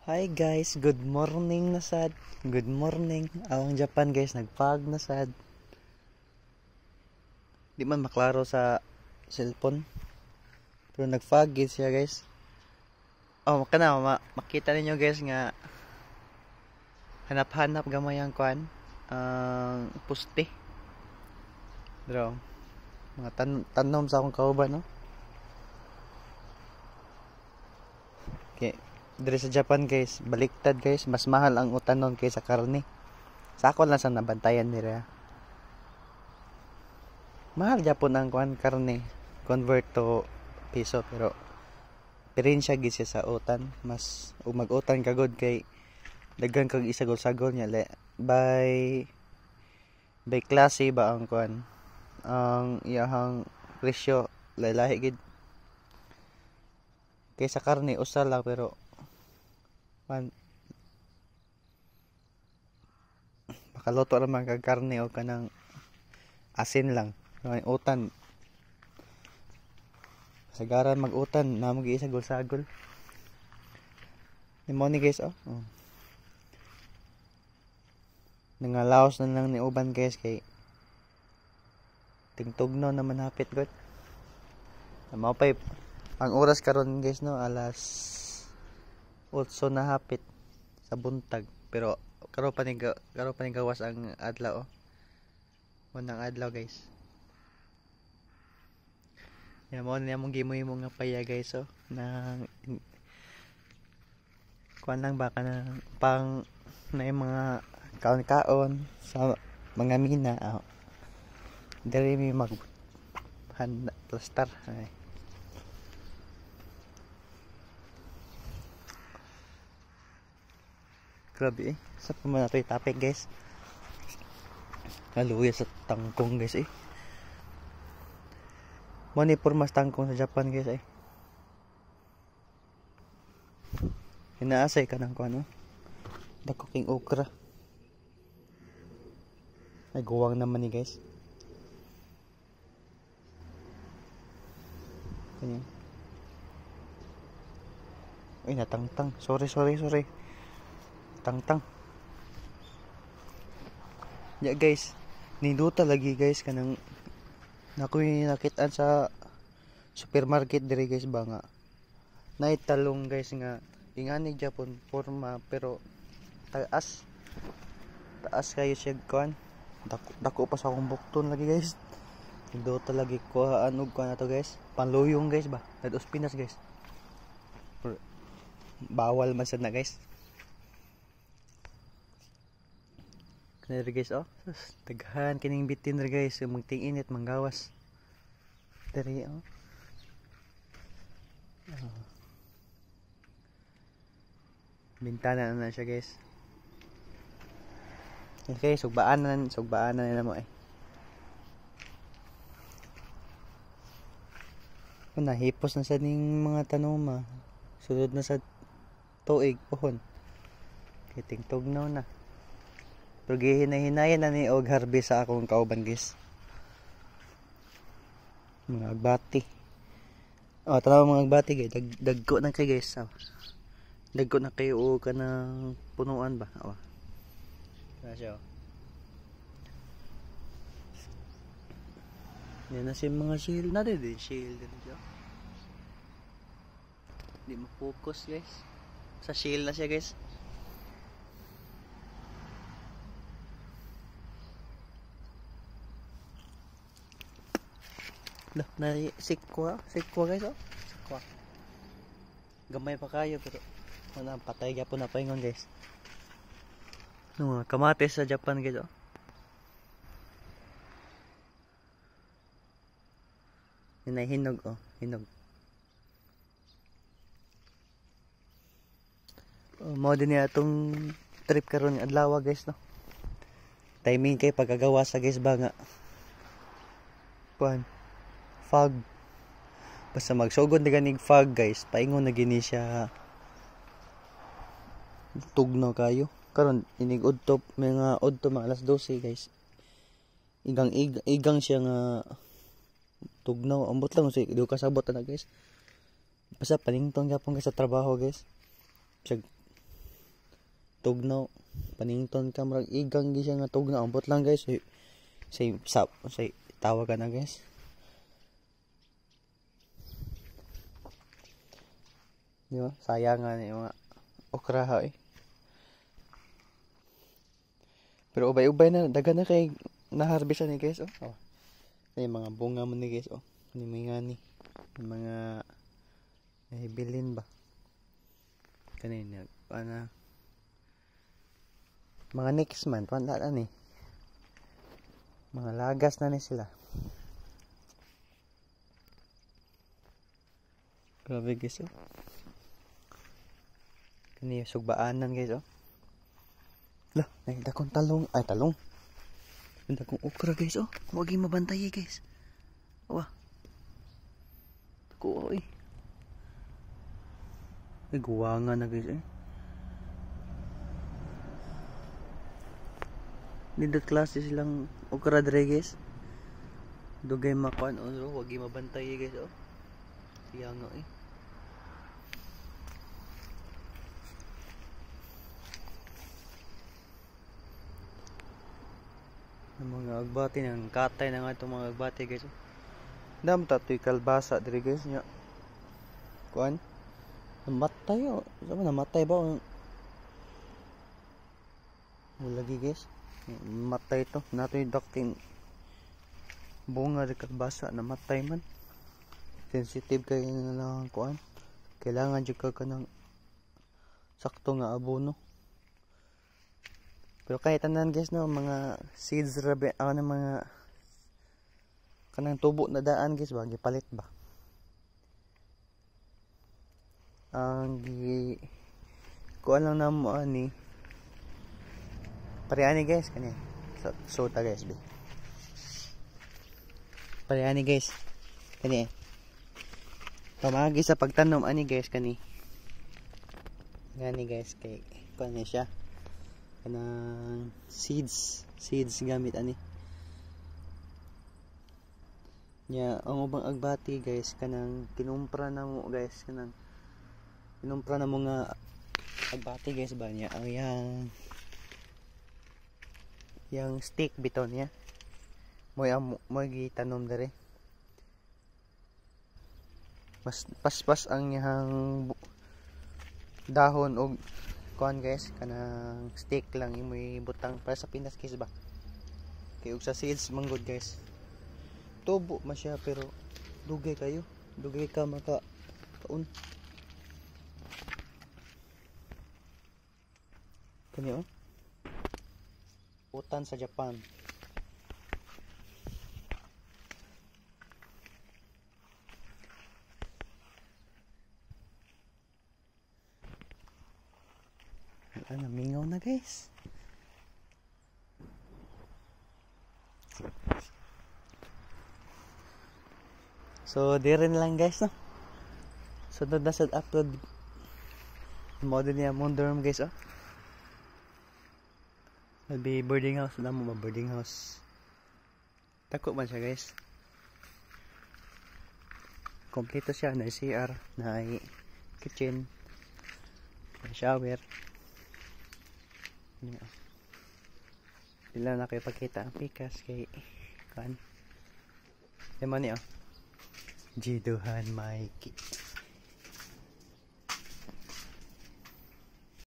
Hi guys, good morning na sad. Good morning. Awang Japan guys, nagpag na sad. Di man maklaro sa cellphone. Pero nagfog gid siya guys. Oh, makita ninyo guys nga hanap-hanap gamay ang kwan. Ang puste. Dro. Mga tanom sa akong kauban, no? Okay. Dire sa Japan guys, baliktad guys, mas mahal ang utanon kaysa karne. Sa ako lang sa nabantayan nila. Mahal Japon ang kuan karne, convert to piso, pero pirin siya gid siya sa utan. Mas mag-utan kagod kay daghan kag isagol-sagol niya by klase ba ang kuan. Ang iyahang presyo lahi gid. Kaysa karne usa lang pero makaluto naman kag karne o kanang asin lang. May utan. Sagaran mag-utan na mag-isagol-sagol. Ni mo ni guys oh. Nangalaos na lang ni uban guys kay tingtugno naman hapit gud. Mao pay ang oras karon guys no, alas 8 na hapit sa buntag, pero karo pa ni gawas ang adlaw oh. Unang adlaw guys. Yan mo na mong gimo nga paya guys oh. Nang kuan lang baka na pang na yung mga kaon-kaon sa mga mina oh. Dere mi mag handa plaster ay. Grabe eh. Sa pa man ito topic guys. Haluya sa tangkong guys eh. Mani mas tangkong sa Japan guys eh. Hinaasay ka ng kuano. Dako king okra. Ay guwang naman ni guys. Ganyan. Ay natangtang. Sorry. Tangtang. Ya guys, niduta lagi guys kanang nakoy nakitaan sa supermarket diri guys ba nga. Naitalong guys nga ingani Japon forma pero taas kayo siya kuan. Dako pa sa akong bukton lagi guys. Niduta lagi kuhaan og kuan ato guys. Panluyong guys ba. Dados Pinas guys. Bawal man sad na guys. Dari guys oh, taghan kining bitin dari guys, magting-init manggawas. Dari oh. Bintana na siya guys. Okay, sugbaan na nila mo eh. Nahipos na sa ning mga tanoma. Sunod na sa tuig pohon. Kay tingtugnaw na. Pero gihinayan na ni og harvest sa akong kauban guys. Mga agbati. Oh, tanaw mga agbati guys. Dagko na kay guys. Oh. Dagko na kayo o kanang punuan ba? Oh. Siya oh. Yan na si mga shield na din. Shield din siya. Hindi ma-focus guys. Sa shield na siya guys. Lah, na sikwa guys oh. Sikwa. Gamay pa kayo pero wala patay gyapon na paingon guys. No, kamatis sa Japan guys oh. Yan hinog oh, hinog. Oh, mo din niya atong trip karon adlaw guys no. Timing kay pagkagawa sa guys ba nga. Kuan fog. Basta magsugod na ganing fog guys, paingon na gini siya tugnaw kayo. Karon inig udto mga alas 12 guys. Igang siya nga tugnaw. Ambot lang si do kasabot na guys. Basta paningtong gyapon guys sa trabaho guys. tugnaw panington ka murag igang gi siya nga tugnaw ambot lang guys say tawa ka na guys. Di ba? Sayang nga yung mga okra ha eh. Pero ubay-ubay na, dagan na kay na-harvest ni guys oh. Oh. Ay mga bunga mo ni guys oh. Ni mga ni mga bilin ba. Kanina ana mga next month wala na ni. Mga lagas na ni sila. Grabe guys oh. Kani sugbaanan guys oh. Lah, nakita kong talong. Ay, talong. Nakita kong okra guys oh. Huwag yung mabantay guys. Wah. Tako eh. Ay, guwangan na guys eh. Nindot klase silang okra dre guys. Dugay makuan o. Huwag yung mabantay guys oh. Siya nga eh. Mga agbati ng katay na nga itong mga agbati guys. Dam tatoy kalbasa diri guys nya. Kuan? Namatay oh. Sama namatay ba? Lagi guys. Namatay to. Natoy daktin bunga di kalbasa namatay man. Sensitive kay na lang kuan. Kailangan jud ka ng sakto nga abono. Pero kahit tanan guys no, mga seeds rabe na mga kanang tubo na daan guys ba gipalit ba. Ang kuan lang namo ani. Pareani guys kani. Sota guys be. Pareani guys. Kani. Pamagi sa pagtanom ani guys kani. Gani guys kay kuan ni siya. Kanang seeds gamit ani nya ang ubang agbati guys kanang kinumpra na mo guys kanang kinumpra na mo nga agbati guys ba niya ang yang stick biton niya mo gitanom dere mas paspas ang yang dahon og kuan guys kanang stick lang imoy butang para sa Pinas guys ba kay og sa seeds manggod guys tubo man siya pero dugay ka maka taon kani oh utan sa Japan. Namingaw na guys. So dire na lang guys no. Sunod na sa upload model niya Mondorm guys oh. Will be boarding house na mo ba boarding house. Tako man siya guys. Kompleto siya na CR, na kitchen, na shower. Sila na kayo pagkita ang pikas kay kan. Yaman niya. Jiduhan Mikey.